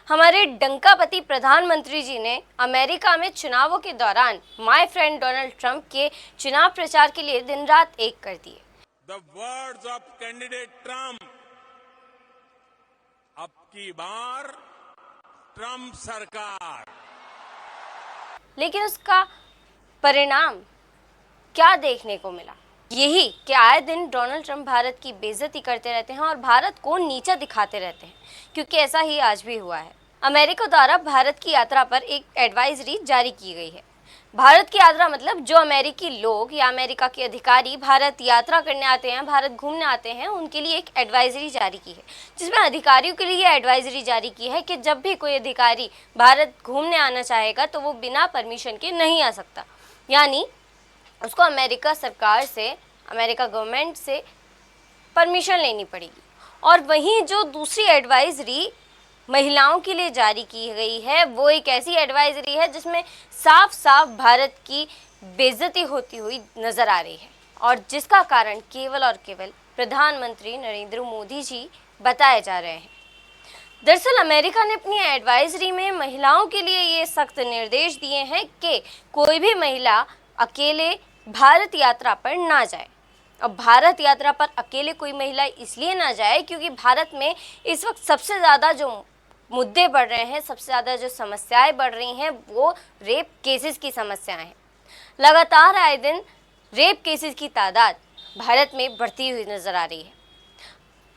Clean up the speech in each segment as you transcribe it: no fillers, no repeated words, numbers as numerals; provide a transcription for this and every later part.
हमारे डंकापति प्रधानमंत्री जी ने अमेरिका में चुनावों के दौरान माय फ्रेंड डोनाल्ड ट्रंप के चुनाव प्रचार के लिए दिन रात एक कर दिए। The words of candidate Trump, अब की बार ट्रंप सरकार। लेकिन उसका परिणाम क्या देखने को मिला? यही कि आए दिन डोनाल्ड ट्रंप भारत की बेइज्जती करते रहते हैं और भारत को नीचा दिखाते रहते हैं, क्योंकि ऐसा ही आज भी हुआ है। अमेरिका द्वारा भारत की यात्रा पर एक एडवाइजरी जारी की गई है। भारत की यात्रा मतलब जो अमेरिकी लोग या अमेरिका के अधिकारी भारत यात्रा करने आते हैं, भारत घूमने आते हैं, उनके लिए एक एडवाइजरी जारी की है, जिसमें अधिकारियों के लिए एडवाइजरी जारी की है कि जब भी कोई अधिकारी भारत घूमने आना चाहेगा तो वो बिना परमिशन के नहीं आ सकता, यानी उसको अमेरिका सरकार से, अमेरिका गवर्नमेंट से परमिशन लेनी पड़ेगी। और वहीं जो दूसरी एडवाइजरी महिलाओं के लिए जारी की गई है, वो एक ऐसी एडवाइजरी है जिसमें साफ साफ भारत की बेइज्जती होती हुई नजर आ रही है, और जिसका कारण केवल और केवल प्रधानमंत्री नरेंद्र मोदी जी बताए जा रहे हैं। दरअसल अमेरिका ने अपनी एडवाइजरी में महिलाओं के लिए ये सख्त निर्देश दिए हैं कि कोई भी महिला अकेले भारत यात्रा पर ना जाए। अब भारत यात्रा पर अकेले कोई महिला इसलिए ना जाए क्योंकि भारत में इस वक्त सबसे ज़्यादा जो मुद्दे बढ़ रहे हैं, सबसे ज़्यादा जो समस्याएं बढ़ रही हैं, वो रेप केसेस की समस्याएं हैं। लगातार आए दिन रेप केसेस की तादाद भारत में बढ़ती हुई नज़र आ रही है।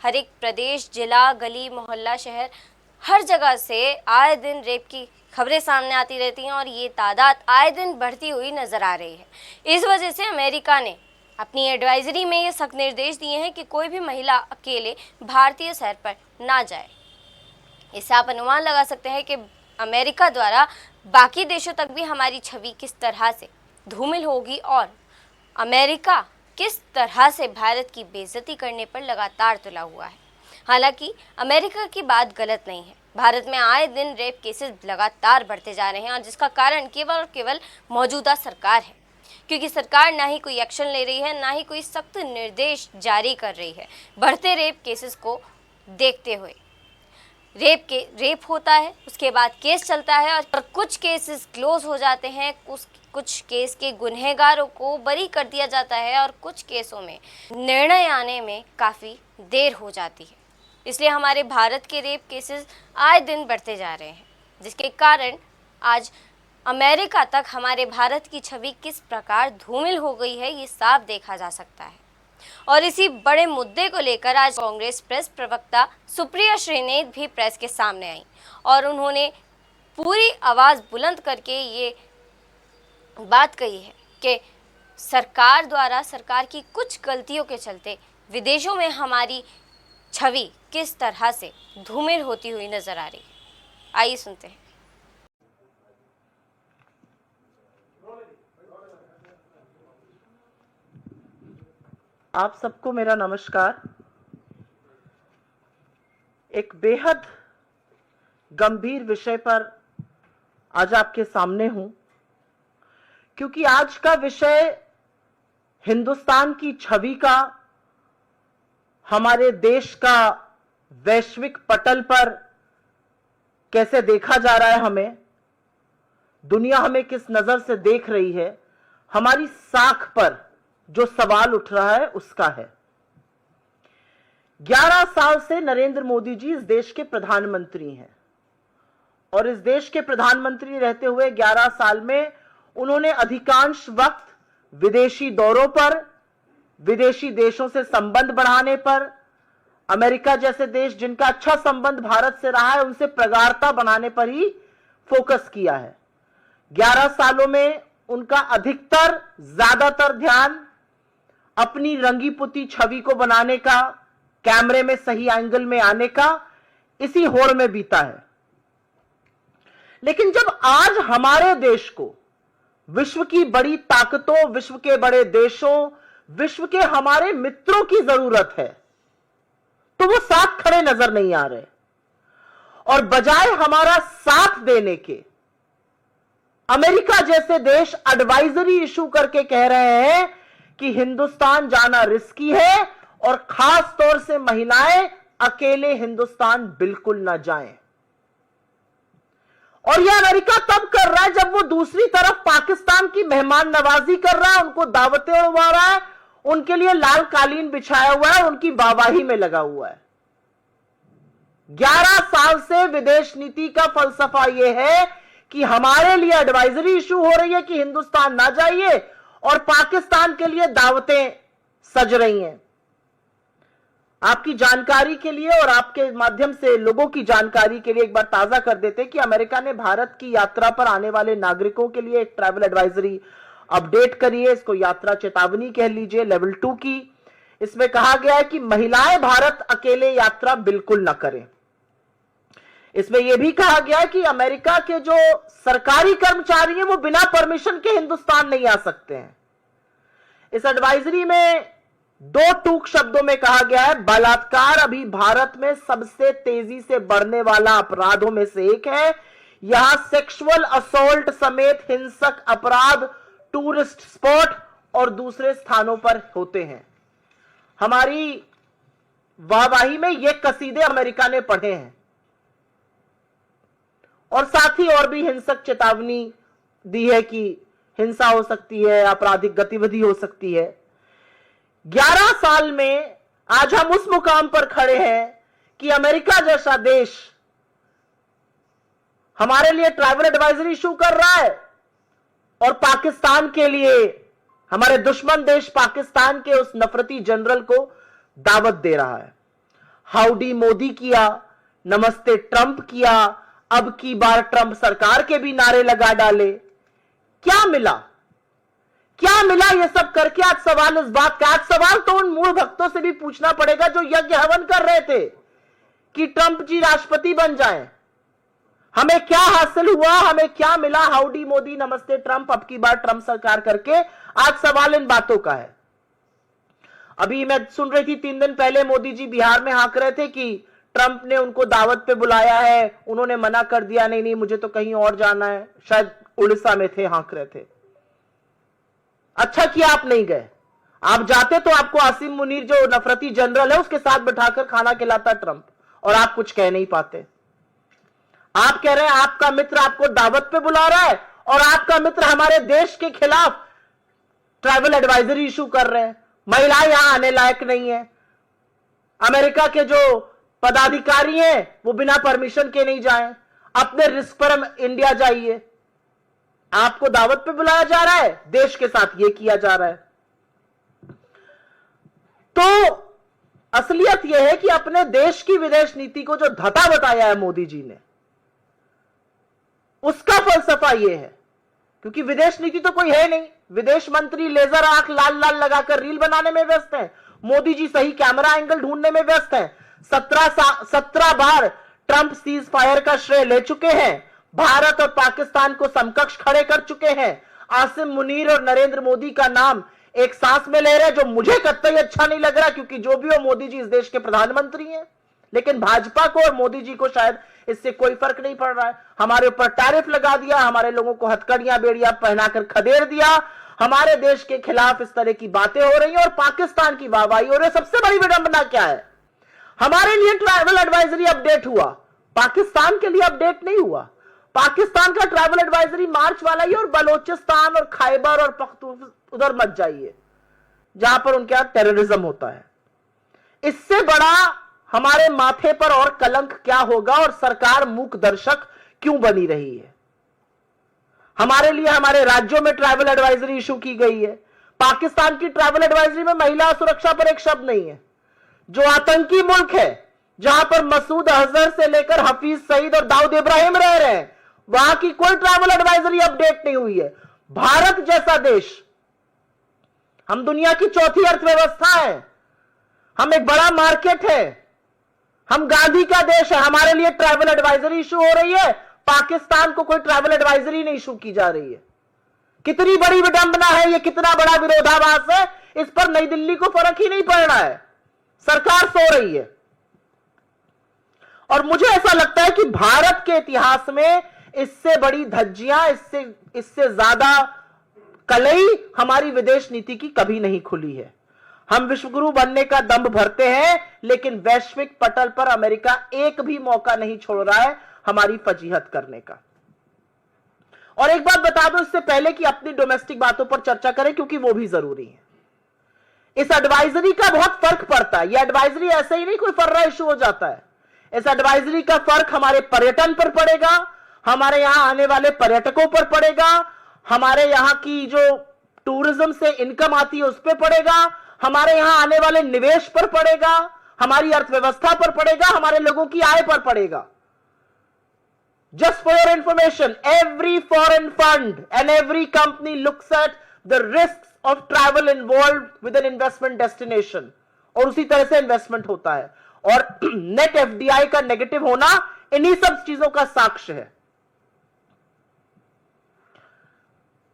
हर एक प्रदेश, जिला, गली, मोहल्ला, शहर, हर जगह से आए दिन रेप की खबरें सामने आती रहती हैं और ये तादाद आए दिन बढ़ती हुई नज़र आ रही है। इस वजह से अमेरिका ने अपनी एडवाइजरी में ये सख्त निर्देश दिए हैं कि कोई भी महिला अकेले भारतीय शहर पर ना जाए। इससे आप अनुमान लगा सकते हैं कि अमेरिका द्वारा बाकी देशों तक भी हमारी छवि किस तरह से धूमिल होगी और अमेरिका किस तरह से भारत की बेइज्जती करने पर लगातार तुला हुआ है। हालांकि अमेरिका की बात गलत नहीं है। भारत में आए दिन रेप केसेस लगातार बढ़ते जा रहे हैं और जिसका कारण केवल और केवल मौजूदा सरकार है, क्योंकि सरकार ना ही कोई एक्शन ले रही है, ना ही कोई सख्त निर्देश जारी कर रही है। बढ़ते रेप केसेस को देखते हुए रेप होता है, उसके बाद केस चलता है और कुछ केसेस क्लोज हो जाते हैं, कुछ केस के गुनहगारों को बरी कर दिया जाता है और कुछ केसों में निर्णय आने में काफ़ी देर हो जाती है। इसलिए हमारे भारत के रेप केसेस आए दिन बढ़ते जा रहे हैं, जिसके कारण आज अमेरिका तक हमारे भारत की छवि किस प्रकार धूमिल हो गई है, ये साफ देखा जा सकता है। और इसी बड़े मुद्दे को लेकर आज कांग्रेस प्रेस प्रवक्ता सुप्रिया श्रीनेत भी प्रेस के सामने आई और उन्होंने पूरी आवाज़ बुलंद करके ये बात कही है कि सरकार द्वारा, सरकार की कुछ गलतियों के चलते विदेशों में हमारी छवि किस तरह से धूमिल होती हुई नजर आ रही है। आइए सुनते हैं। आप सबको मेरा नमस्कार। एक बेहद गंभीर विषय पर आज आपके सामने हूं, क्योंकि आज का विषय हिंदुस्तान की छवि का, हमारे देश का वैश्विक पटल पर कैसे देखा जा रहा है, हमें दुनिया हमें किस नजर से देख रही है, हमारी साख पर जो सवाल उठ रहा है उसका है। 11 साल से नरेंद्र मोदी जी इस देश के प्रधानमंत्री हैं और इस देश के प्रधानमंत्री रहते हुए 11 साल में उन्होंने अधिकांश वक्त विदेशी दौरों पर, विदेशी देशों से संबंध बढ़ाने पर, अमेरिका जैसे देश जिनका अच्छा संबंध भारत से रहा है उनसे प्रगाढ़ता बनाने पर ही फोकस किया है। 11 सालों में उनका अधिकतर, ज्यादातर ध्यान अपनी रंगी पुती छवि को बनाने का, कैमरे में सही एंगल में आने का, इसी होड़ में बीता है। लेकिन जब आज हमारे देश को विश्व की बड़ी ताकतों, विश्व के बड़े देशों, विश्व के हमारे मित्रों की जरूरत है, तो वो साथ खड़े नजर नहीं आ रहे और बजाय हमारा साथ देने के अमेरिका जैसे देश एडवाइजरी इशू करके कह रहे हैं कि हिंदुस्तान जाना रिस्की है और खास तौर से महिलाएं अकेले हिंदुस्तान बिल्कुल ना जाएं। और यह अमेरिका तब कर रहा है जब वो दूसरी तरफ पाकिस्तान की मेहमान नवाजी कर रहा है, उनको दावतें उड़वा रहा है, उनके लिए लाल कालीन बिछाया हुआ है, उनकी वाहवाही में लगा हुआ है। 11 साल से विदेश नीति का फलसफा यह है कि हमारे लिए एडवाइजरी इशू हो रही है कि हिंदुस्तान ना जाइए, और पाकिस्तान के लिए दावतें सज रही हैं। आपकी जानकारी के लिए और आपके माध्यम से लोगों की जानकारी के लिए एक बार ताजा कर देते हैं कि अमेरिका ने भारत की यात्रा पर आने वाले नागरिकों के लिए एक ट्रैवल एडवाइजरी अपडेट करी है। इसको यात्रा चेतावनी कह लीजिए, लेवल 2 की। इसमें कहा गया है कि महिलाएं भारत अकेले यात्रा बिल्कुल न करें। इसमें यह भी कहा गया है कि अमेरिका के जो सरकारी कर्मचारी हैं वो बिना परमिशन के हिंदुस्तान नहीं आ सकते हैं। इस एडवाइजरी में 2 टूक शब्दों में कहा गया है, बलात्कार अभी भारत में सबसे तेजी से बढ़ने वाला अपराधों में से एक है। यहां सेक्सुअल असॉल्ट समेत हिंसक अपराध टूरिस्ट स्पॉट और दूसरे स्थानों पर होते हैं। हमारी वाहवाही में ये कसीदे अमेरिका ने पढ़े हैं, और साथ ही और भी हिंसक चेतावनी दी है कि हिंसा हो सकती है, आपराधिक गतिविधि हो सकती है। 11 साल में आज हम उस मुकाम पर खड़े हैं कि अमेरिका जैसा देश हमारे लिए ट्रैवल एडवाइजरी इशू कर रहा है, और पाकिस्तान के लिए हमारे दुश्मन देश पाकिस्तान के उस नफरती जनरल को दावत दे रहा है। हाउडी मोदी किया, नमस्ते ट्रंप किया, अब की बार ट्रंप सरकार के भी नारे लगा डाले। क्या मिला, क्या मिला ये सब करके? आज सवाल इस बात का, आज सवाल तो उन मूल भक्तों से भी पूछना पड़ेगा जो यज्ञ हवन कर रहे थे कि ट्रंप जी राष्ट्रपति बन जाएं। हमें क्या हासिल हुआ, हमें क्या मिला? हाउडी मोदी, नमस्ते ट्रंप, अब की बार ट्रंप सरकार करके आज सवाल इन बातों का है। अभी मैं सुन रही थी 3 दिन पहले मोदी जी बिहार में हाँक रहे थे कि ट्रंप ने उनको दावत पे बुलाया है, उन्होंने मना कर दिया, नहीं नहीं मुझे तो कहीं और जाना है। शायद उड़ीसा में थे, हाँक रहे थे। अच्छा किया आप नहीं गए, आप जाते तो आपको आसिम मुनीर जो नफरती जनरल है उसके साथ बैठाकर खाना खिलाता ट्रंप, और आप कुछ कह नहीं पाते। आप कह रहे हैं आपका मित्र आपको दावत पे बुला रहा है, और आपका मित्र हमारे देश के खिलाफ ट्रैवल एडवाइजरी इशू कर रहे हैं। महिलाएं यहां आने लायक नहीं है, अमेरिका के जो पदाधिकारी हैं वो बिना परमिशन के नहीं जाएं, अपने रिस्क पर हम इंडिया जाइए। आपको दावत पे बुलाया जा रहा है, देश के साथ ये किया जा रहा है। तो असलियत यह है कि अपने देश की विदेश नीति को जो धता बताया है मोदी जी ने, उसका फलसफा यह है, क्योंकि विदेश नीति तो कोई है नहीं। विदेश मंत्री लेजर आंख लाल लाल लगाकर रील बनाने में व्यस्त हैं, मोदी जी सही कैमरा एंगल ढूंढने में व्यस्त हैं। 17 बार ट्रंप सीज फायर का श्रेय ले चुके हैं, भारत और पाकिस्तान को समकक्ष खड़े कर चुके हैं। आसिम मुनीर और नरेंद्र मोदी का नाम एक सांस में ले रहे हैं, जो मुझे कतई अच्छा नहीं लग रहा, क्योंकि जो भी हो मोदी जी इस देश के प्रधानमंत्री हैं। लेकिन भाजपा को और मोदी जी को शायद इससे कोई फर्क नहीं पड़ रहा है। हमारे ऊपर टैरिफ लगा दिया, हमारे लोगों को हथकड़ियां बेड़ियां पहनाकर खदेड़ दिया, हमारे देश के खिलाफ इस तरह की बातें हो रही हैं, और पाकिस्तान की वाहवाही हो रही है। सबसे बड़ी विडंबना क्या है, हमारे लिए ट्रैवल एडवाइजरी अपडेट हुआ, पाकिस्तान के लिए अपडेट नहीं हुआ। पाकिस्तान का ट्रैवल एडवाइजरी मार्च वाला ही, और बलोचिस्तान और खैबर और पख्तून उधर मत जाइए जहां पर उनके यहां टेररिज्म होता है। इससे बड़ा हमारे माथे पर और कलंक क्या होगा, और सरकार मूक दर्शक क्यों बनी रही है? हमारे लिए हमारे राज्यों में ट्रैवल एडवाइजरी इशू की गई है। पाकिस्तान की ट्रैवल एडवाइजरी में महिला सुरक्षा पर एक शब्द नहीं है। जो आतंकी मुल्क है, जहां पर मसूद अजहर से लेकर हफीज सईद और दाऊद इब्राहिम रह रहे हैं, वहां की कोई ट्रैवल एडवाइजरी अपडेट नहीं हुई है। भारत जैसा देश, हम दुनिया की 4थी अर्थव्यवस्था है, हम एक बड़ा मार्केट है, हम गांधी का देश है, हमारे लिए ट्रैवल एडवाइजरी इशू हो रही है, पाकिस्तान को कोई ट्रैवल एडवाइजरी नहीं इशू की जा रही है। कितनी बड़ी विडंबना है ये, कितना बड़ा विरोधाभास है, इस पर नई दिल्ली को फर्क ही नहीं पड़ रहा है। सरकार सो रही है। और मुझे ऐसा लगता है कि भारत के इतिहास में इससे बड़ी धज्जियां, इससे ज्यादा कलई हमारी विदेश नीति की कभी नहीं खुली है। हम विश्वगुरु बनने का दंभ भरते हैं, लेकिन वैश्विक पटल पर अमेरिका एक भी मौका नहीं छोड़ रहा है हमारी फजीहत करने का। और एक बात बता दो इससे पहले कि अपनी डोमेस्टिक बातों पर चर्चा करें, क्योंकि वो भी जरूरी है। इस एडवाइजरी का बहुत फर्क पड़ता है। यह एडवाइजरी ऐसे ही नहीं कोई फर्रा इशू हो जाता है। इस एडवाइजरी का फर्क हमारे पर्यटन पर पड़ेगा, हमारे यहां आने वाले पर्यटकों पर पड़ेगा, हमारे यहां की जो टूरिज्म से इनकम आती है उस पर पड़ेगा, हमारे यहां आने वाले निवेश पर पड़ेगा, हमारी अर्थव्यवस्था पर पड़ेगा, हमारे लोगों की आय पर पड़ेगा। Just for your information, every foreign fund and every company looks at the risks of travel involved with an investment destination, और उसी तरह से इन्वेस्टमेंट होता है। और नेट एफडीआई का नेगेटिव होना इन्हीं सब चीजों का साक्ष्य है।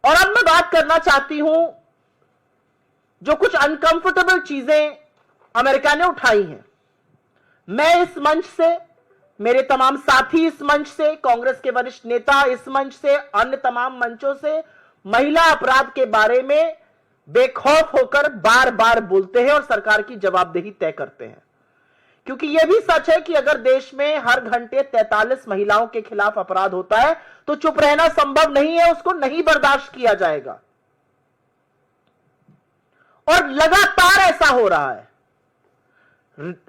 और अब मैं बात करना चाहती हूं जो कुछ अनकंफर्टेबल चीजें अमेरिका ने उठाई हैं। मैं इस मंच से, मेरे तमाम साथी इस मंच से, कांग्रेस के वरिष्ठ नेता इस मंच से, अन्य तमाम मंचों से महिला अपराध के बारे में बेखौफ होकर बार बार बोलते हैं और सरकार की जवाबदेही तय करते हैं। क्योंकि यह भी सच है कि अगर देश में हर घंटे 43 महिलाओं के खिलाफ अपराध होता है तो चुप रहना संभव नहीं है, उसको नहीं बर्दाश्त किया जाएगा। और लगातार ऐसा हो रहा है।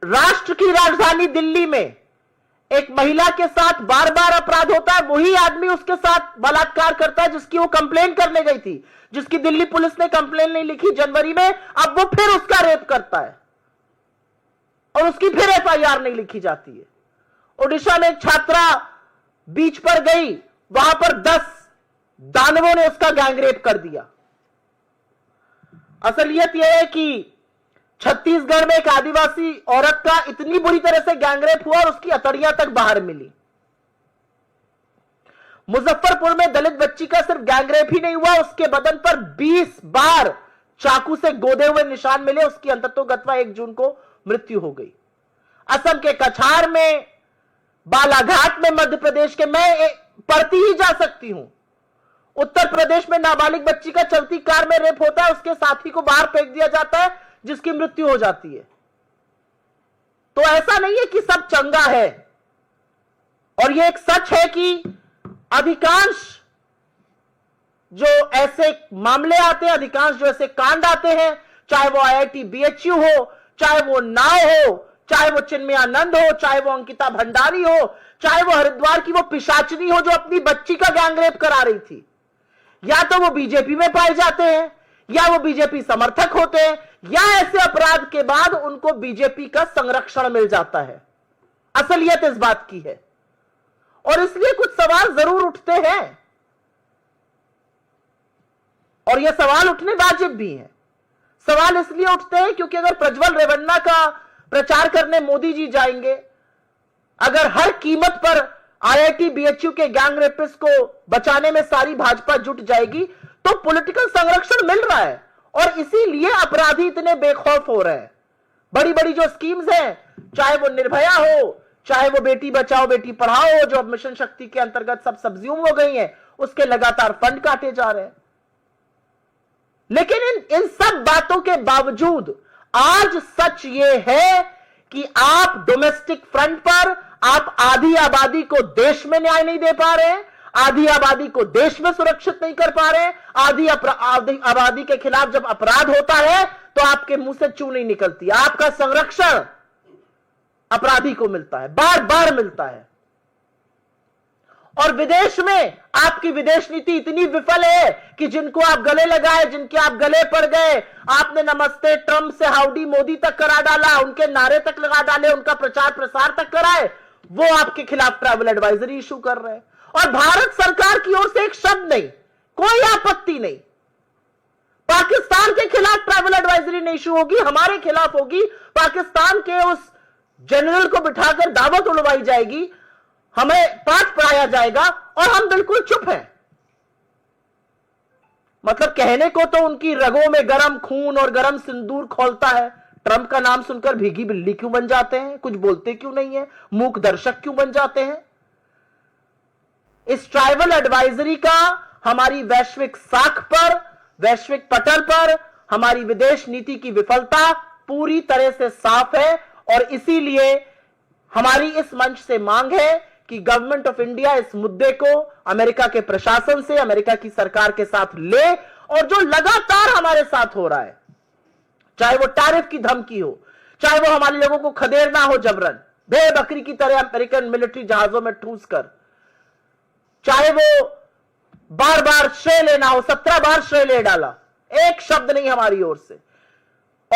राष्ट्र की राजधानी दिल्ली में एक महिला के साथ बार बार अपराध होता है, वही आदमी उसके साथ बलात्कार करता है जिसकी वो कंप्लेन करने गई थी, जिसकी दिल्ली पुलिस ने कंप्लेन नहीं लिखी जनवरी में, अब वो फिर उसका रेप करता है और उसकी फिर एफआईआर नहीं लिखी जाती है। ओडिशा में एक छात्रा बीच पर गई, वहां पर 10 दानवों ने उसका गैंगरेप कर दिया। असलियत यह है कि छत्तीसगढ़ में एक आदिवासी औरत का इतनी बुरी तरह से गैंगरेप हुआ और उसकी अतड़ियां तक बाहर मिली। मुजफ्फरपुर में दलित बच्ची का सिर्फ गैंगरेप ही नहीं हुआ, उसके बदन पर 20 बार चाकू से गोदे हुए निशान मिले, उसकी अंततोगत्वा 1 जून को मृत्यु हो गई। असम के कछार में, बालाघाट में, मध्य प्रदेश के, मैं पढ़ती ही जा सकती हूं। उत्तर प्रदेश में नाबालिग बच्ची का चलती कार में रेप होता है, उसके साथी को बाहर फेंक दिया जाता है जिसकी मृत्यु हो जाती है। तो ऐसा नहीं है कि सब चंगा है। और यह एक सच है कि अधिकांश जो ऐसे मामले आते हैं, अधिकांश जो ऐसे कांड आते हैं, चाहे वो आईआईटी बीएचयू हो, चाहे वो नाव हो, चाहे वो चिन्मयानंद हो, चाहे वो अंकिता भंडारी हो, चाहे वो हरिद्वार की वो पिशाचनी हो जो अपनी बच्ची का गैंगरेप करा रही थी, या तो वो बीजेपी में पाए जाते हैं, या वो बीजेपी समर्थक होते हैं, या ऐसे अपराध के बाद उनको बीजेपी का संरक्षण मिल जाता है। असलियत इस बात की है। और इसलिए कुछ सवाल जरूर उठते हैं, और यह सवाल उठने वाजिब भी हैं। सवाल इसलिए उठते हैं क्योंकि अगर प्रज्वल रेवन्ना का प्रचार करने मोदी जी जाएंगे, अगर हर कीमत पर आईआईटी बीएचयू के गैंग रेपिस्ट को बचाने में सारी भाजपा जुट जाएगी, तो पॉलिटिकल संरक्षण मिल रहा है और इसीलिए अपराधी इतने बेखौफ हो रहे हैं। बड़ी बड़ी जो स्कीम्स हैं, चाहे वो निर्भया हो, चाहे वो बेटी बचाओ बेटी पढ़ाओ हो, जो अब मिशन शक्ति के अंतर्गत सब सब्ज्यूम हो गई हैं, उसके लगातार फंड काटे जा रहे हैं। लेकिन इन सब बातों के बावजूद आज सच ये है कि आप डोमेस्टिक फ्रंट पर आप आधी आबादी को देश में न्याय नहीं दे पा रहे हैं, आधी आबादी को देश में सुरक्षित नहीं कर पा रहे, आधी आबादी के खिलाफ जब अपराध होता है तो आपके मुंह से चू नहीं निकलती। आपका संरक्षण अपराधी को मिलता है, बार बार मिलता है। और विदेश में आपकी विदेश नीति इतनी विफल है कि जिनको आप गले लगाए, जिनके आप गले पड़ गए, आपने नमस्ते ट्रंप से हाउडी मोदी तक करा डाला, उनके नारे तक लगा डाले, उनका प्रचार प्रसार तक कराए, वो आपके खिलाफ ट्रैवल एडवाइजरी इशू कर रहे हैं। और भारत सरकार की ओर से एक शब्द नहीं, कोई आपत्ति नहीं। पाकिस्तान के खिलाफ ट्रैवल एडवाइजरी नहीं इशू होगी, हमारे खिलाफ होगी। पाकिस्तान के उस जनरल को बिठाकर दावत उड़वाई जाएगी, हमें पाठ पढ़ाया जाएगा और हम बिल्कुल चुप हैं। मतलब कहने को तो उनकी रगों में गरम खून और गरम सिंदूर खौलता है। ट्रंप का नाम सुनकर भीगी बिल्ली क्यों बन जाते हैं, कुछ बोलते क्यों नहीं है, मूक दर्शक क्यों बन जाते हैं। इस ट्राइबल एडवाइजरी का हमारी वैश्विक साख पर, वैश्विक पटल पर हमारी विदेश नीति की विफलता पूरी तरह से साफ है। और इसीलिए हमारी इस मंच से मांग है कि गवर्नमेंट ऑफ इंडिया इस मुद्दे को अमेरिका के प्रशासन से, अमेरिका की सरकार के साथ ले, और जो लगातार हमारे साथ हो रहा है, चाहे वो टैरिफ की धमकी हो, चाहे वो हमारे लोगों को खदेड़ना हो जबरन बेबकरी की तरह अमेरिकन मिलिट्री जहाजों में ठूस कर, चाहे वो बार बार श्रेय लेना हो, 17 बार श्रेय ले डाला, एक शब्द नहीं हमारी ओर से।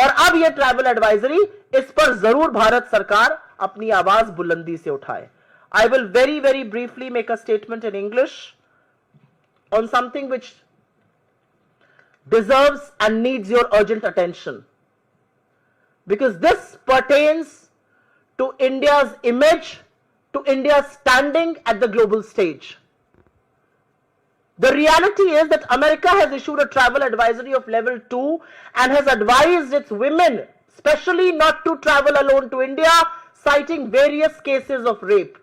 और अब ये ट्रैवल एडवाइजरी, इस पर जरूर भारत सरकार अपनी आवाज बुलंदी से उठाए। I will very briefly make a statement in English on something which deserves and needs your urgent attention, because this pertains to India's image, to India's standing at the global stage. The reality is that America has issued a travel advisory of level 2 and has advised its women, especially, not to travel alone to India, citing various cases of rape.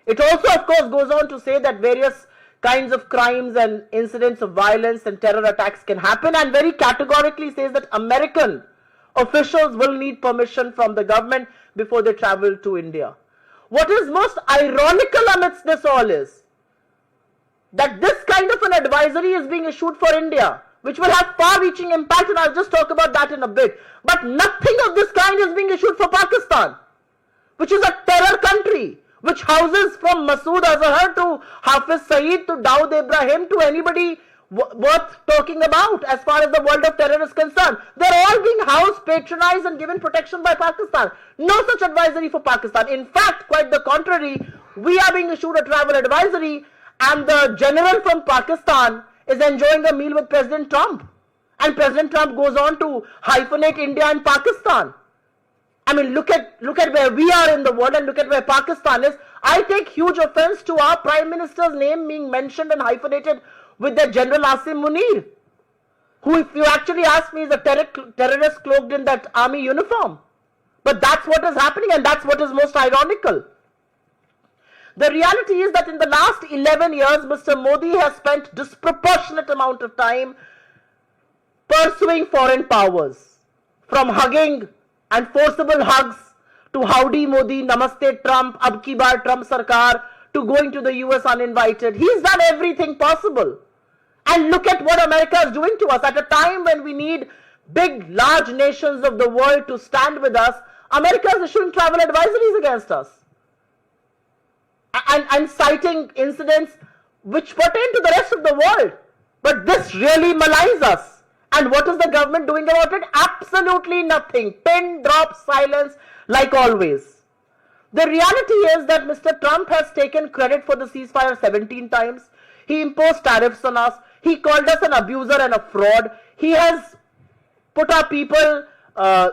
It also, of course, goes on to say that various kinds of crimes and incidents of violence and terror attacks can happen, and very categorically says that American officials will need permission from the government before they travel to India. What is most ironical amidst this all is that this kind of an advisory is being issued for India, which will have far-reaching impact, and I'll just talk about that in a bit. But nothing of this kind is being issued for Pakistan, which is a terror country, which houses from Masood Azhar to Hafiz Saeed to Dawood Ibrahim to anybody worth talking about as far as the world of terror is concerned. They're all being housed, patronized and given protection by Pakistan. No such advisory for Pakistan. In fact, quite the contrary, we are being issued a travel advisory, and the general from Pakistan is enjoying a meal with President Trump. And President Trump goes on to hyphenate India and Pakistan. I mean, look at where we are in the world and look at where Pakistan is. I take huge offense to our Prime Minister's name being mentioned and hyphenated with the General Asim Munir, who, if you actually ask me, is a terrorist cloaked in that army uniform. But that's what is happening, and that's what is most ironical. The reality is that in the last 11 years, Mr. Modi has spent disproportionate amount of time pursuing foreign powers, from hugging and forcible hugs to howdy Modi, namaste Trump, ab ki baar Trump sarkar, to going to the US uninvited. He's done everything possible. And look at what America is doing to us. At a time when we need big, large nations of the world to stand with us, America is issuing travel advisories against us. And citing incidents which pertain to the rest of the world. But this really malies us. And what is the government doing about it? Absolutely nothing. Pin drop silence like always. The reality is that Mr. Trump has taken credit for the ceasefire 17 times. He imposed tariffs on us. He called us an abuser and a fraud. He has put our people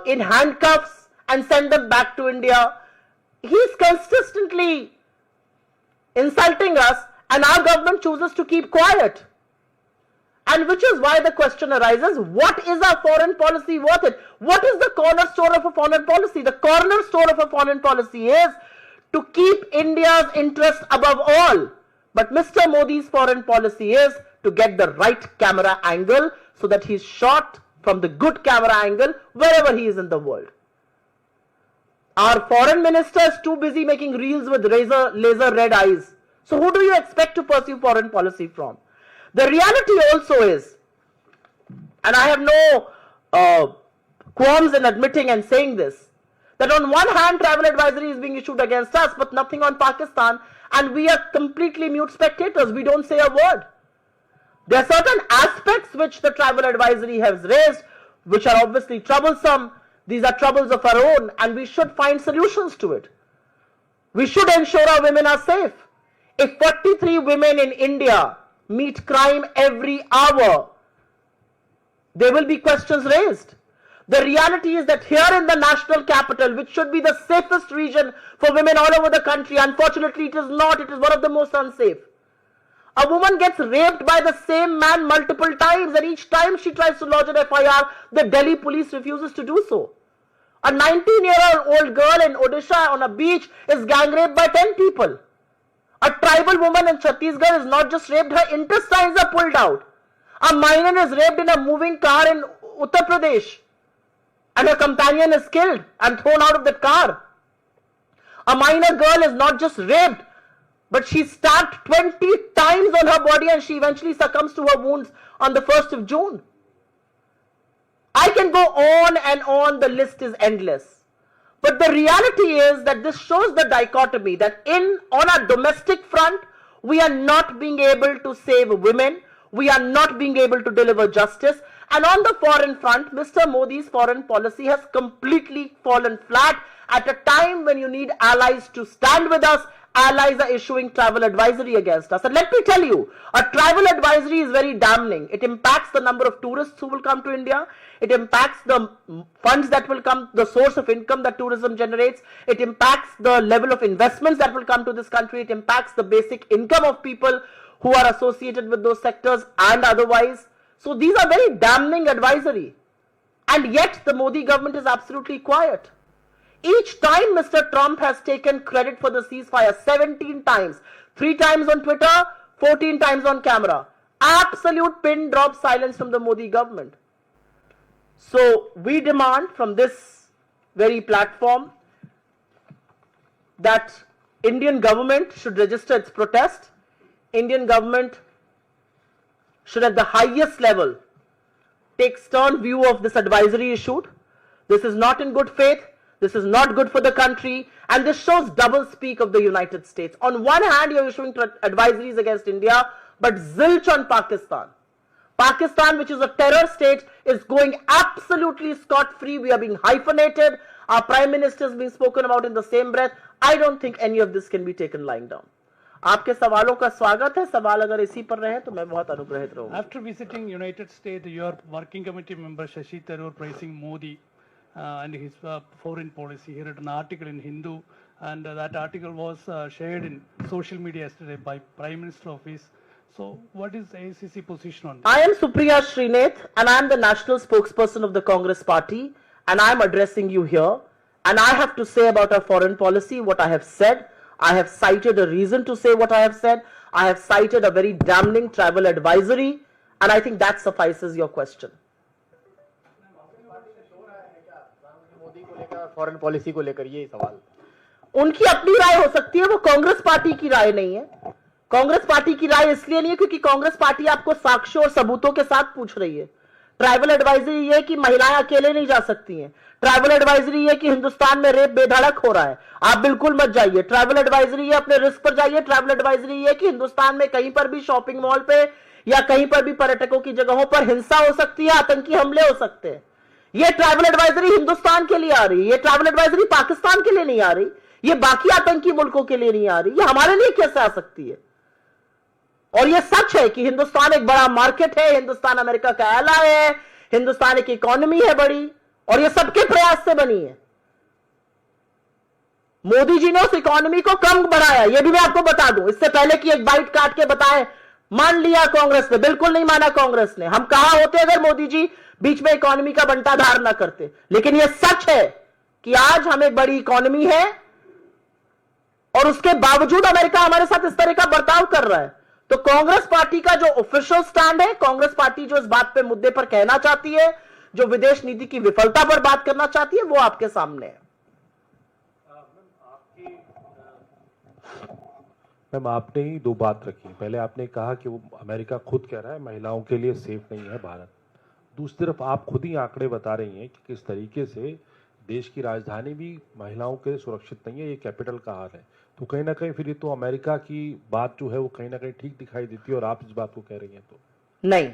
in handcuffs and sent them back to India. He's consistently insulting us, and our government chooses to keep quiet. And which is why the question arises, what is our foreign policy worth it? What is the cornerstone of a foreign policy? The cornerstone of a foreign policy is to keep India's interest above all. But Mr. Modi's foreign policy is to get the right camera angle so that he's shot from the good camera angle wherever he is in the world. Our foreign minister is too busy making reels with laser red eyes. So who do you expect to pursue foreign policy from? The reality also is, and I have no qualms in admitting and saying this, that on one hand travel advisory is being issued against us, but nothing on Pakistan, and we are completely mute spectators. We don't say a word. There are certain aspects which the travel advisory has raised, which are obviously troublesome. These are troubles of our own, and we should find solutions to it. We should ensure our women are safe. If 43 women in India meet crime every hour, there will be questions raised. The reality is that here in the national capital, which should be the safest region for women all over the country, unfortunately it is not. It is one of the most unsafe. A woman gets raped by the same man multiple times, and each time she tries to lodge an FIR, the Delhi police refuses to do so. A 19-year-old girl in Odisha on a beach is gang raped by 10 people. A tribal woman in Chhattisgarh is not just raped, her intestines are pulled out. A minor is raped in a moving car in Uttar Pradesh, and her companion is killed and thrown out of the car. A minor girl is not just raped, but she stabbed 20 times on her body and she eventually succumbs to her wounds on the 1st of June. I can go on and on, the list is endless. But the reality is that this shows the dichotomy that on our domestic front, we are not being able to save women, we are not being able to deliver justice, and on the foreign front, Mr. Modi's foreign policy has completely fallen flat at a time when you need allies to stand with us. Allies are issuing travel advisory against us. And let me tell you, a travel advisory is very damning. It impacts the number of tourists who will come to India. It impacts the funds that will come, the source of income that tourism generates. It impacts the level of investments that will come to this country. It impacts the basic income of people who are associated with those sectors and otherwise. So these are very damning advisory. And yet the Modi government is absolutely quiet. Each time Mr. Trump has taken credit for the ceasefire, 17 times, 3 times on Twitter, 14 times on camera. Absolute pin drop silence from the Modi government. So we demand from this very platform that Indian government should register its protest. Indian government should at the highest level take stern view of this advisory issued. This is not in good faith. This is not good for the country, and this shows double speak of the United States. On one hand, you're issuing advisories against India, but zilch on Pakistan. Pakistan, which is a terror state, is going absolutely scot-free. We are being hyphenated. Our prime minister is being spoken about in the same breath. I don't think any of this can be taken lying down. आपके सवालों का स्वागत है. सवाल अगर इसी पर रहे तो मैं बहुत अनुग्रहित रहूंगा. After visiting United States, your working committee member Shashi Tharoor praising Modi and his foreign policy. He wrote an article in Hindu, and that article was shared in social media yesterday by Prime Minister Office. So what is AICC position on this? I am Supriya Srinath, and I am the national spokesperson of the Congress party, and I am addressing you here. And I have to say about our foreign policy what I have said. I have cited a reason to say what I have said. I have cited a very damning travel advisory, and I think that suffices your question. Foreign policy को लेकर ये सवाल उनकी अपनी राय हो सकती है, वो कांग्रेस पार्टी की राय नहीं है. कांग्रेस पार्टी की राय इसलिए नहीं है क्योंकि कांग्रेस पार्टी आपको साक्ष्यों और सबूतों के साथ पूछ रही है. ट्राइबल एडवाइजरी ये कि महिलाएं अकेले नहीं जा सकती हैं. ट्राइबल एडवाइजरी ये कि हिंदुस्तान में रेप बेधड़क हो रहा है, आप बिल्कुल मत जाइए. ट्राइबल एडवाइजरी ये अपने रिस्क पर जाइए. ट्राइबल एडवाइजरी ये कि हिंदुस्तान में कहीं पर भी शॉपिंग मॉल पे या कहीं पर भी पर्यटकों की जगहों पर हिंसा हो सकती है, आतंकी हमले हो सकते हैं. ये ट्राइबल एडवाइजरी हिंदुस्तान के लिए आ रही है. ये ट्राइबल एडवाइजरी पाकिस्तान के लिए नहीं आ रही. ये बाकी आतंकी मुल्कों के लिए नहीं आ रही. ये हमारे लिए कैसे आ सकती है? और ये सच है कि हिंदुस्तान एक बड़ा मार्केट है, हिंदुस्तान अमेरिका का एलाय है, हिंदुस्तान की इकोनॉमी है बड़ी, और ये सबके प्रयास से बनी है. मोदी जी ने उस इकोनॉमी को कम बढ़ाया, ये भी मैं आपको बता दूं. इससे पहले कि एक बाइट काट के बताएं, मान लिया कांग्रेस ने, बिल्कुल नहीं माना कांग्रेस ने. हम कहां होते अगर मोदी जी बीच में इकोनॉमी का बंटाधार ना करते. लेकिन यह सच है कि आज हम एक बड़ी इकोनॉमी है और उसके बावजूद अमेरिका हमारे साथ इस तरह का बर्ताव कर रहा है. तो कांग्रेस पार्टी का जो ऑफिशियल स्टैंड है, कांग्रेस पार्टी जो इस बात पे मुद्दे पर कहना चाहती है, जो विदेश नीति की विफलता पर बात करना चाहती है, वो आपके सामने है. मैम, आपने ही दो बात रखी. पहले आपने कहा कि वो अमेरिका खुद कह रहा है महिलाओं के लिए सेफ नहीं है भारत. दूसरी तरफ आप खुद ही आंकड़े बता रही हैं कि किस तरीके से देश की राजधानी भी महिलाओं के लिए सुरक्षित नहीं है, ये कैपिटल का हाल है. तो कहीं ना कहीं फिर ये तो अमेरिका की बात जो है वो कहीं ना कहीं ठीक दिखाई देती है, और आप इस बात को कह रही हैं तो नहीं.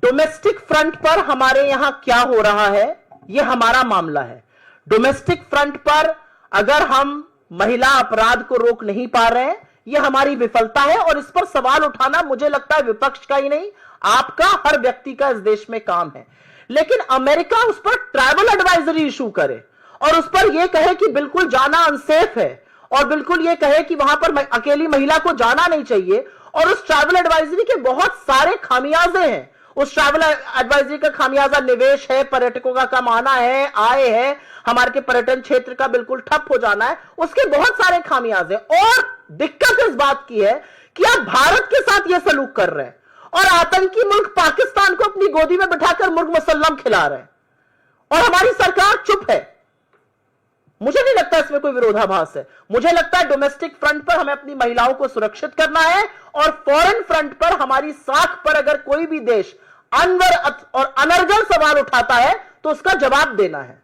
डोमेस्टिक फ्रंट पर हमारे यहां क्या हो रहा है, ये हमारा मामला है. डोमेस्टिक फ्रंट पर अगर हम महिला अपराध को रोक नहीं पा रहे हैं, ये हमारी विफलता है. और इस पर सवाल उठाना मुझे लगता है विपक्ष का ही नहीं, आपका, हर व्यक्ति का इस देश में काम है. लेकिन अमेरिका उस पर ट्रैवल एडवाइजरी इशू करे और उस पर यह कहे कि बिल्कुल जाना अनसेफ है, और बिल्कुल यह कहे कि वहां पर अकेली महिला को जाना नहीं चाहिए, और उस ट्रैवल एडवाइजरी के बहुत सारे खामियाजे हैं. उस ट्रैवल एडवाइजरी का खामियाजा निवेश है, पर्यटकों का कम आना है, आय है, हमारे के पर्यटन क्षेत्र का बिल्कुल ठप हो जाना है, उसके बहुत सारे खामियाजे. और दिक्कत इस बात की है कि आप भारत के साथ यह सलूक कर रहे हैं और आतंकी मुल्क पाकिस्तान को अपनी गोदी में बिठाकर मुर्ग मुसल्लम खिला रहे हैं, और हमारी सरकार चुप है. मुझे नहीं लगता इसमें कोई विरोधाभास है। मुझे लगता है डोमेस्टिक फ्रंट पर हमें अपनी महिलाओं को सुरक्षित करना है और फॉरेन फ्रंट पर हमारी साख पर अगर कोई भी देश अनवर और अनर्गल सवाल उठाता है तो उसका जवाब देना है।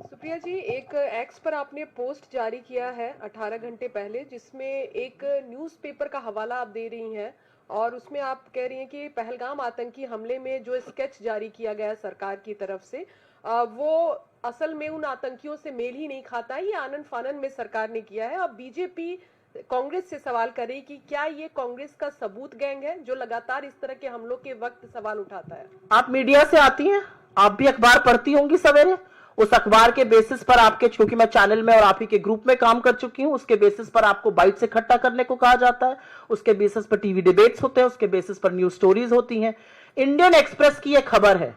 सुप्रिया जी, एक एक्स पर आपने पोस्ट जारी किया है 18 घंटे पहले, जिसमें एक न्यूज़पेपर का हवाला आप दे रही हैं और उसमें आप कह रही हैं कि पहलगाम आतंकी हमले में जो स्केच जारी किया गया है सरकार की तरफ से, वो असल में उन आतंकियों से मेल ही नहीं खाता है, ये आनन फानन में सरकार ने किया है। अब बीजेपी कांग्रेस से सवाल करे कि क्या ये कांग्रेस का सबूत गैंग है जो लगातार इस तरह के हमलों के वक्त सवाल उठाता है? आप मीडिया से आती हैं, आप भी अखबार पढ़ती होंगी सवेरे, उस अखबार के बेसिस पर आपके, क्योंकि मैं चैनल में और आप ही के ग्रुप में काम कर चुकी हूं, उसके बेसिस पर आपको बाइट से इकट्ठा करने को कहा जाता है, उसके बेसिस पर टीवी डिबेट्स होते हैं, उसके बेसिस पर न्यूज स्टोरीज होती हैं। इंडियन एक्सप्रेस की यह खबर है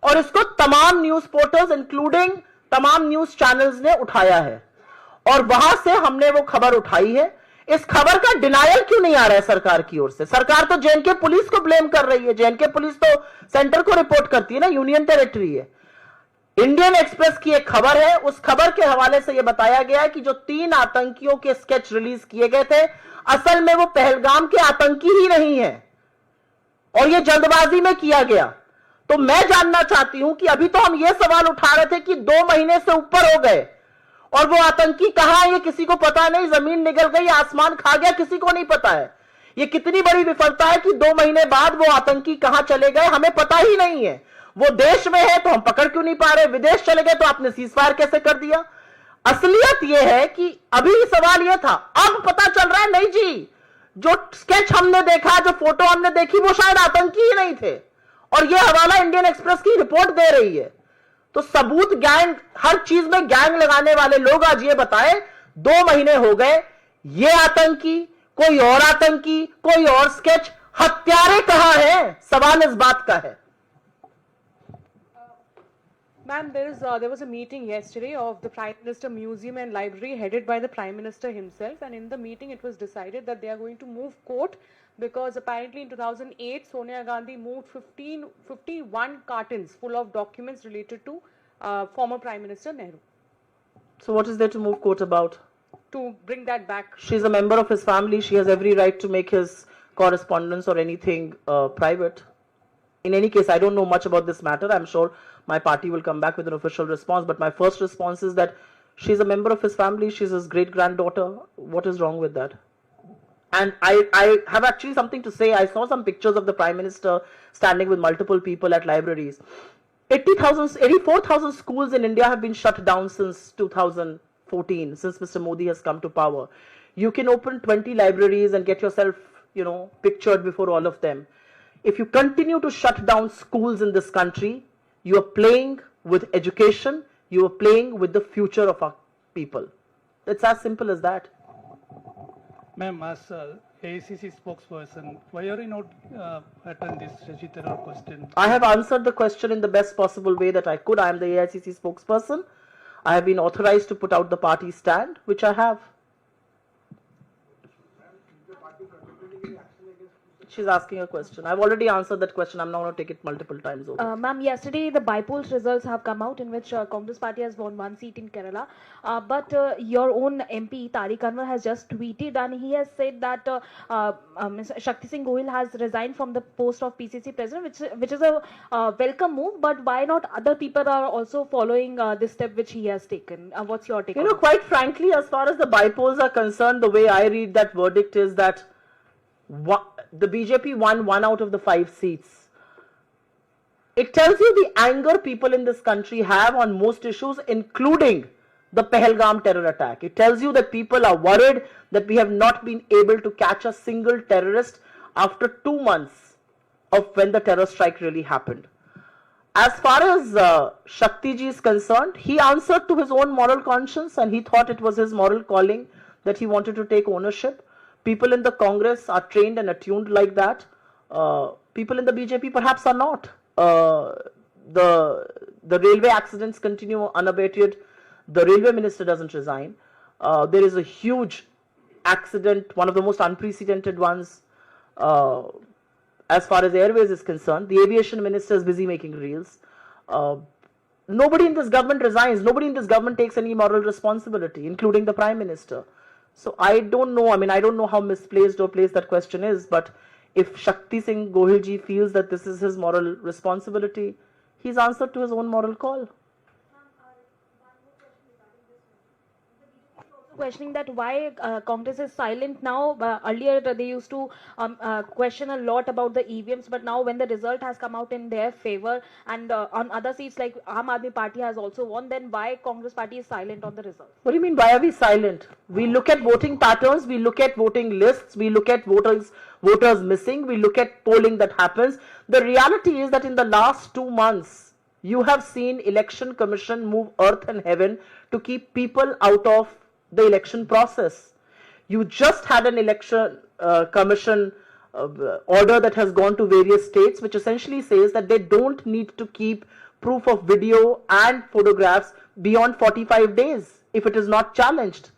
और इसको तमाम न्यूज पोर्टल्स इंक्लूडिंग तमाम न्यूज चैनल्स ने उठाया है और वहां से हमने वो खबर उठाई है। इस खबर का डिनायल क्यों नहीं आ रहा है सरकार की ओर से? सरकार तो जेएनके पुलिस को ब्लेम कर रही है, जेएनके पुलिस तो सेंटर को रिपोर्ट करती है ना, यूनियन टेरिटरी है। इंडियन एक्सप्रेस की एक खबर है, उस खबर के हवाले से यह बताया गया है कि जो 3 आतंकियों के स्केच रिलीज किए गए थे, असल में वो पहलगाम के आतंकी ही नहीं है और यह जल्दबाजी में किया गया। तो मैं जानना चाहती हूं कि अभी तो हम यह सवाल उठा रहे थे कि 2 महीने से ऊपर हो गए और वो आतंकी कहां है ये किसी को पता नहीं, जमीन निगल गई, आसमान खा गया, किसी को नहीं पता है। ये कितनी बड़ी विफलता है कि 2 महीने बाद वो आतंकी कहां चले गए हमें पता ही नहीं है। वो देश में है तो हम पकड़ क्यों नहीं पा रहे, विदेश चले गए तो आपने सीज फायर कैसे कर दिया? असलियत यह है कि अभी सवाल यह था, अब पता चल रहा है नहीं जी, जो स्केच हमने देखा, जो फोटो हमने देखी, वो शायद आतंकी ही नहीं थे और यह हवाला इंडियन एक्सप्रेस की रिपोर्ट दे रही है। तो सबूत गैंग, हर चीज में गैंग लगाने वाले लोग आज ये बताएं 2 महीने हो गए, ये आतंकी, कोई और आतंकी, कोई और स्केच, हत्यारे कहां हैं? सवाल इस बात का है। Ma'am, there was a meeting yesterday of the Prime Minister Museum and Library headed by the Prime Minister himself, and in the meeting it was decided that they are going to move court because apparently in 2008 Sonia Gandhi moved 51 cartons full of documents related to former Prime Minister Nehru. So what is there to move court about? To bring that back. She's a member of his family. She has every right to make his correspondence or anything private. In any case, I don't know much about this matter. I'm sure my party will come back with an official response. But my first response is that she's a member of his family. She's his great-granddaughter. What is wrong with that? And I have actually something to say. I saw some pictures of the Prime Minister standing with multiple people at libraries. 84,000 schools in India have been shut down since 2014, since Mr. Modi has come to power. You can open 20 libraries and get yourself, pictured before all of them. If you continue to shut down schools in this country, you are playing with education, you are playing with the future of our people. It's as simple as that. Ma'am, as AICC spokesperson, why are you not attend this Shashi Tharoor question? I have answered the question in the best possible way that I could. I am the AICC spokesperson. I have been authorized to put out the party stand, which I have. She's asking a question. I've already answered that question. I'm not going to take it multiple times over. Ma'am, yesterday the by-polls results have come out in which Congress party has won 1 seat in Kerala. But your own MP, Tariq Anwar, has just tweeted and he has said that Ms. Shakti Singh Gohil has resigned from the post of PCC president, which is a welcome move. But why not other people are also following this step which he has taken? What's your take on it? Quite frankly, as far as the by-polls are concerned, the way I read that verdict is that the BJP won 1 out of the 5 seats. It tells you the anger people in this country have on most issues, including the Pahalgam terror attack. It tells you that people are worried that we have not been able to catch a single terrorist after 2 months of when the terror strike really happened. As far as Shakti ji is concerned, he answered to his own moral conscience and he thought it was his moral calling that he wanted to take ownership. People in the Congress are trained and attuned like that. People in the BJP perhaps are not. The railway accidents continue unabated. The railway minister doesn't resign. There is a huge accident, one of the most unprecedented ones as far as airways is concerned. The aviation minister is busy making reels. nobody in this government resigns. Nobody in this government takes any moral responsibility, including the Prime Minister. So I don't know. I mean, I don't know how misplaced or placed that question is. But if Shakti Singh Gohil ji feels that this is his moral responsibility, he's answered to his own moral call. Questioning that why Congress is silent now. Earlier they used to question a lot about the EVMs, but now when the result has come out in their favor and on other seats like Aam Aadmi Party has also won, then why Congress Party is silent on the result? What do you mean, why are we silent? We look at voting patterns, we look at voting lists, we look at voters missing, we look at polling that happens. The reality is that in the last 2 months, you have seen Election Commission move earth and heaven to keep people out of the election process. You just had an election commission order that has gone to various states, which essentially says that they don't need to keep proof of video and photographs beyond 45 days if it is not challenged.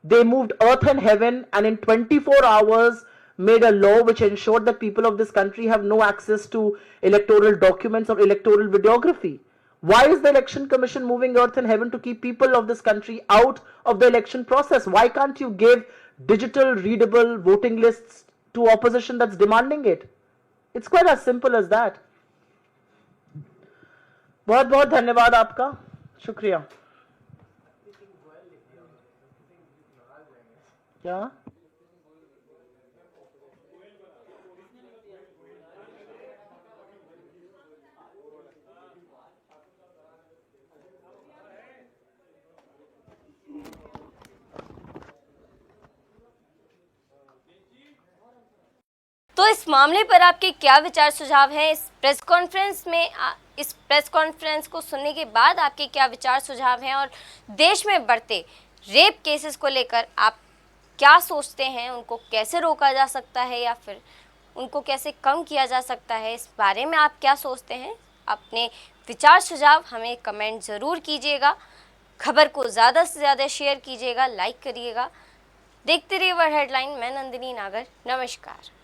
They moved earth and heaven and in 24 hours made a law which ensured that people of this country have no access to electoral documents or electoral videography. Why is the Election Commission moving earth and heaven to keep people of this country out of the election process? Why can't you give digital readable voting lists to opposition that's demanding it? It's quite as simple as that. बहुत बहुत धन्यवाद आपका, शुक्रिया। क्या? तो इस मामले पर आपके क्या विचार सुझाव हैं? इस प्रेस कॉन्फ्रेंस को सुनने के बाद आपके क्या विचार सुझाव हैं और देश में बढ़ते रेप केसेस को लेकर आप क्या सोचते हैं? उनको कैसे रोका जा सकता है या फिर उनको कैसे कम किया जा सकता है? इस बारे में आप क्या सोचते हैं? अपने विचार सुझाव हमें कमेंट ज़रूर कीजिएगा। खबर को ज़्यादा से ज़्यादा शेयर कीजिएगा, लाइक करिएगा। देखते रहिए वर्ल्ड हेडलाइन। मैं नंदिनी नागर, नमस्कार।